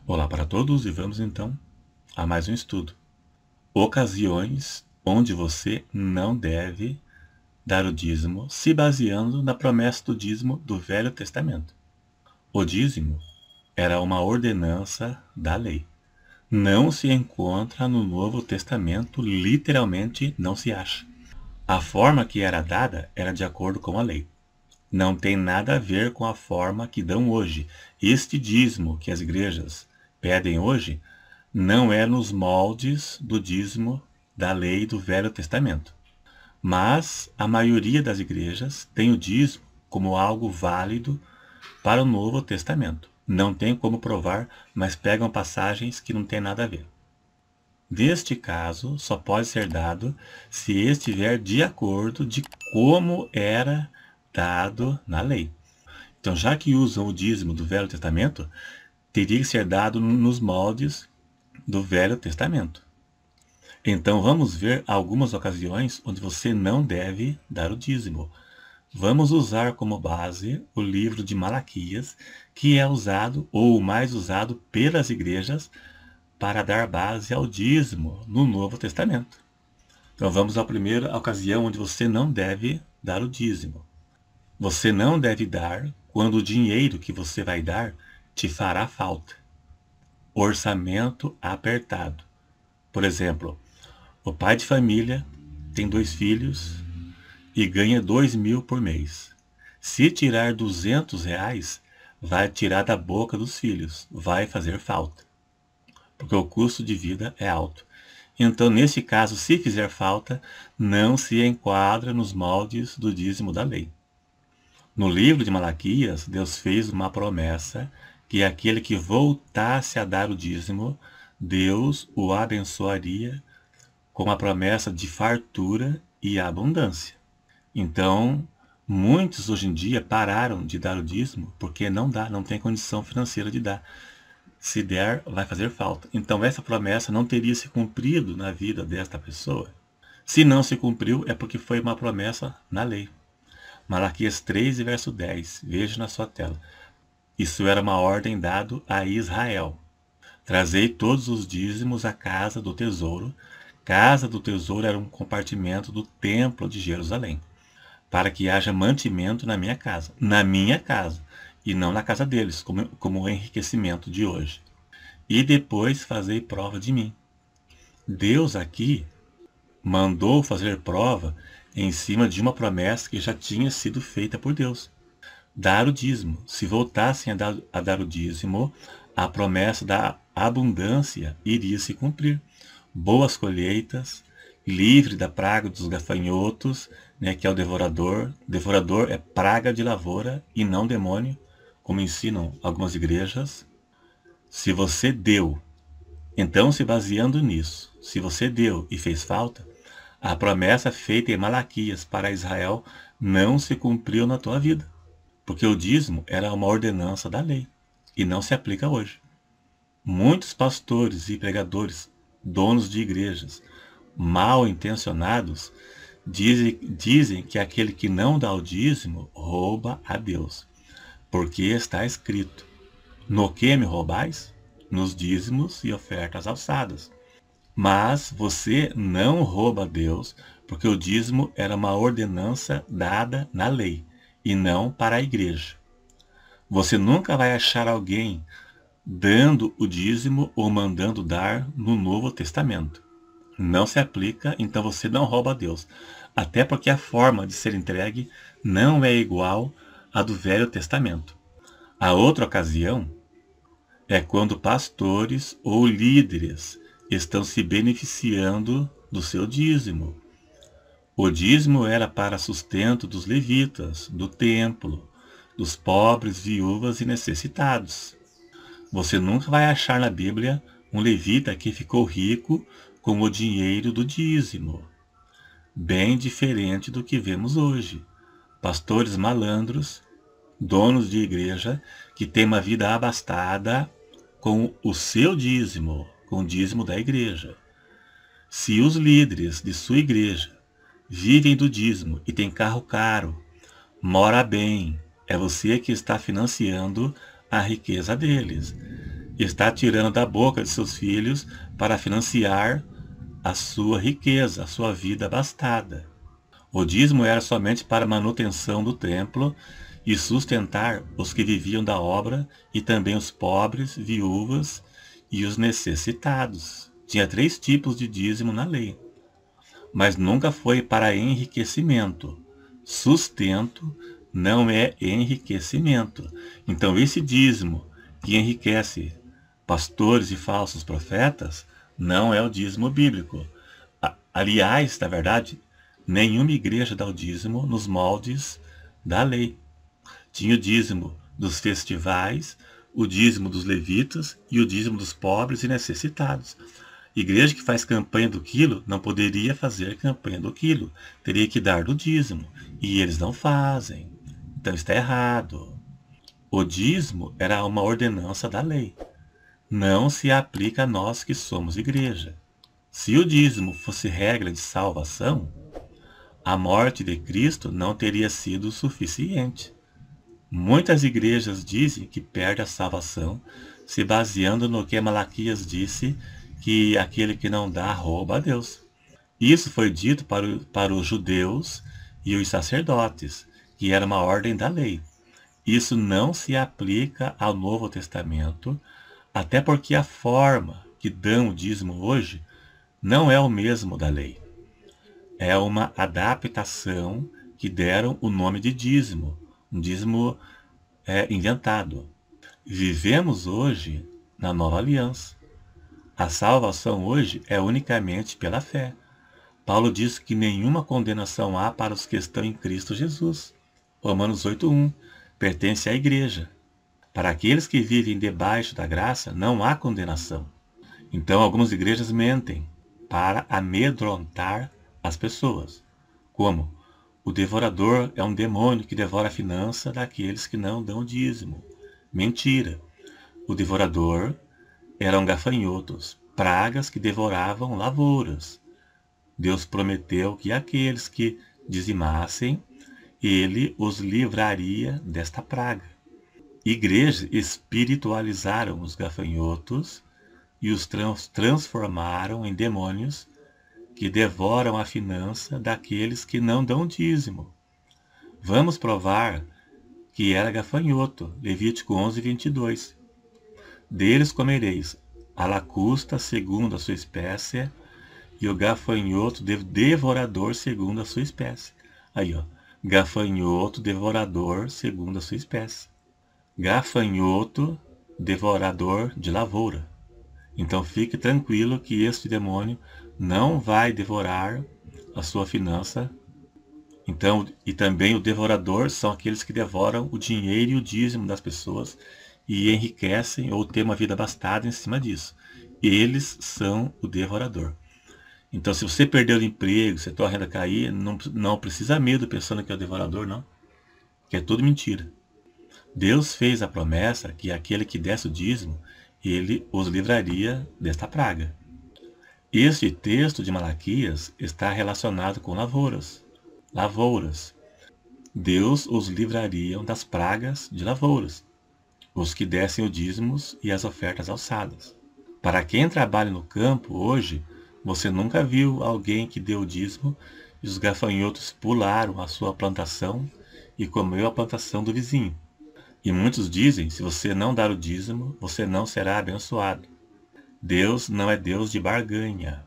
Olá para todos e vamos então a mais um estudo. Ocasiões onde você não deve dar o dízimo, se baseando na promessa do dízimo do Velho Testamento. O dízimo era uma ordenança da lei. Não se encontra no Novo Testamento, literalmente não se acha. A forma que era dada era de acordo com a lei. Não tem nada a ver com a forma que dão hoje. Este dízimo que as igrejas pedem hoje não é nos moldes do dízimo da lei do Velho Testamento. Mas a maioria das igrejas tem o dízimo como algo válido para o Novo Testamento. Não tem como provar, mas pegam passagens que não tem nada a ver. Neste caso, só pode ser dado se estiver de acordo de como era dado na lei. Então, já que usam o dízimo do Velho Testamento, teria que ser dado nos moldes do Velho Testamento. Então, vamos ver algumas ocasiões onde você não deve dar o dízimo. Vamos usar como base o livro de Malaquias, que é usado, ou o mais usado pelas igrejas, para dar base ao dízimo no Novo Testamento. Então, vamos à primeira ocasião onde você não deve dar o dízimo. Você não deve dar quando o dinheiro que você vai dar te fará falta. Orçamento apertado. Por exemplo, o pai de família tem 2 filhos e ganha 2.000 por mês. Se tirar R$ 200, vai tirar da boca dos filhos, vai fazer falta, porque o custo de vida é alto. Então, nesse caso, se fizer falta, não se enquadra nos moldes do dízimo da lei. No livro de Malaquias, Deus fez uma promessa que aquele que voltasse a dar o dízimo, Deus o abençoaria com a promessa de fartura e abundância. Então, muitos hoje em dia pararam de dar o dízimo porque não tem condição financeira de dar. Se der, vai fazer falta. Então, essa promessa não teria se cumprido na vida desta pessoa. Se não se cumpriu, é porque foi uma promessa na lei. Malaquias 3, verso 10. Veja na sua tela. Isso era uma ordem dada a Israel. Trazei todos os dízimos à casa do tesouro. Casa do tesouro era um compartimento do templo de Jerusalém, para que haja mantimento na minha casa, e não na casa deles, como o enriquecimento de hoje. E depois fazei prova de mim. Deus aqui mandou fazer prova em cima de uma promessa que já tinha sido feita por Deus. Dar o dízimo. Se voltassem a dar o dízimo, a promessa da abundância iria se cumprir. Boas colheitas, livre da praga dos gafanhotos, que é o devorador. Devorador é praga de lavoura e não demônio, como ensinam algumas igrejas. Se você deu, então se baseando nisso, se você deu e fez falta, a promessa feita em Malaquias para Israel não se cumpriu na tua vida, porque o dízimo era uma ordenança da lei e não se aplica hoje. Muitos pastores e pregadores, donos de igrejas, mal intencionados, dizem que aquele que não dá o dízimo rouba a Deus, porque está escrito: no que me roubais? Nos dízimos e ofertas alçadas. Mas você não rouba a Deus, porque o dízimo era uma ordenança dada na lei, e não para a igreja. Você nunca vai achar alguém dando o dízimo ou mandando dar no Novo Testamento. Não se aplica, então você não rouba a Deus. Até porque a forma de ser entregue não é igual à do Velho Testamento. A outra ocasião é quando pastores ou líderes estão se beneficiando do seu dízimo. O dízimo era para sustento dos levitas, do templo, dos pobres, viúvas e necessitados. Você nunca vai achar na Bíblia um levita que ficou rico com o dinheiro do dízimo. Bem diferente do que vemos hoje. Pastores malandros, donos de igreja, que têm uma vida abastada com o seu dízimo, com o dízimo da igreja. Se os líderes de sua igreja vivem do dízimo e têm carro caro, mora bem, é você que está financiando a riqueza deles. está tirando da boca de seus filhos para financiar a sua riqueza, a sua vida abastada. O dízimo era somente para a manutenção do templo e sustentar os que viviam da obra e também os pobres, viúvas e os necessitados. Tinha 3 tipos de dízimo na lei, mas nunca foi para enriquecimento. Sustento não é enriquecimento. Então esse dízimo que enriquece pastores e falsos profetas não é o dízimo bíblico. Aliás, na verdade, nenhuma igreja dá o dízimo nos moldes da lei. Tinha o dízimo dos festivais, o dízimo dos levitas e o dízimo dos pobres e necessitados. Igreja que faz campanha do quilo não poderia fazer campanha do quilo, teria que dar do dízimo, e eles não fazem. Então está errado. O dízimo era uma ordenança da lei. Não se aplica a nós que somos igreja. Se o dízimo fosse regra de salvação, a morte de Cristo não teria sido suficiente. Muitas igrejas dizem que perde a salvação, se baseando no que Malaquias disse, que aquele que não dá rouba a Deus. Isso foi dito para os judeus e os sacerdotes, que era uma ordem da lei. Isso não se aplica ao Novo Testamento, até porque a forma que dão o dízimo hoje não é o mesmo da lei. É uma adaptação que deram o nome de dízimo. Um dízimo inventado. Vivemos hoje na nova aliança. A salvação hoje é unicamente pela fé. Paulo diz que nenhuma condenação há para os que estão em Cristo Jesus. Romanos 8:1 pertence à igreja. Para aqueles que vivem debaixo da graça, não há condenação. Então, algumas igrejas mentem para amedrontar as pessoas. Como? O devorador é um demônio que devora a finança daqueles que não dão dízimo. Mentira. O devorador eram gafanhotos, pragas que devoravam lavouras. Deus prometeu que aqueles que dizimassem, ele os livraria desta praga. Igrejas espiritualizaram os gafanhotos e os transformaram em demônios que devoram a finança daqueles que não dão dízimo. Vamos provar que era gafanhoto. Levítico 11:22. Deles comereis a lacusta segundo a sua espécie e o gafanhoto devorador segundo a sua espécie. Aí, ó. Gafanhoto devorador segundo a sua espécie. Gafanhoto devorador de lavoura. Então fique tranquilo que este demônio não vai devorar a sua finança. Então, e também o devorador são aqueles que devoram o dinheiro e o dízimo das pessoas e enriquecem ou têm uma vida abastada em cima disso. Eles são o devorador. Então, se você perdeu o emprego, se a tua renda cair, não precisa medo pensando que é o devorador, não. Que é tudo mentira. Deus fez a promessa que aquele que desse o dízimo, ele os livraria desta praga. Este texto de Malaquias está relacionado com lavouras. Lavouras. Deus os livraria das pragas de lavouras, os que dessem o dízimos e as ofertas alçadas. Para quem trabalha no campo hoje, você nunca viu alguém que deu o dízimo e os gafanhotos pularam a sua plantação e comeu a plantação do vizinho. E muitos dizem, se você não dar o dízimo, você não será abençoado. Deus não é Deus de barganha.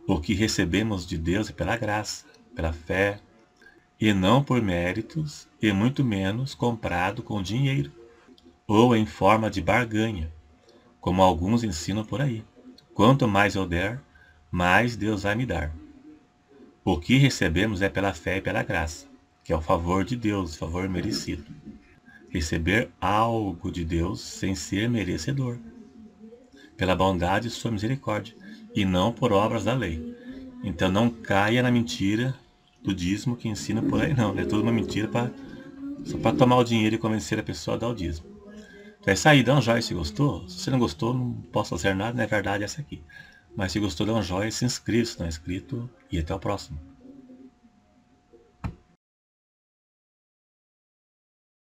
O que recebemos de Deus é pela graça, pela fé, e não por méritos, e muito menos comprado com dinheiro, ou em forma de barganha, como alguns ensinam por aí. Quanto mais eu der, mais Deus vai me dar. O que recebemos é pela fé e pela graça, que é o favor de Deus, o favor merecido. Receber algo de Deus sem ser merecedor, pela bondade e sua misericórdia, e não por obras da lei. Então não caia na mentira do dízimo que ensina por aí, não. É tudo uma mentira só para tomar o dinheiro e convencer a pessoa a dar o dízimo. Então é isso aí, dá um joinha se gostou. Se você não gostou, não posso fazer nada, não é verdade essa aqui. Mas se gostou, dá um joinha, se inscreva se não é inscrito, e até o próximo.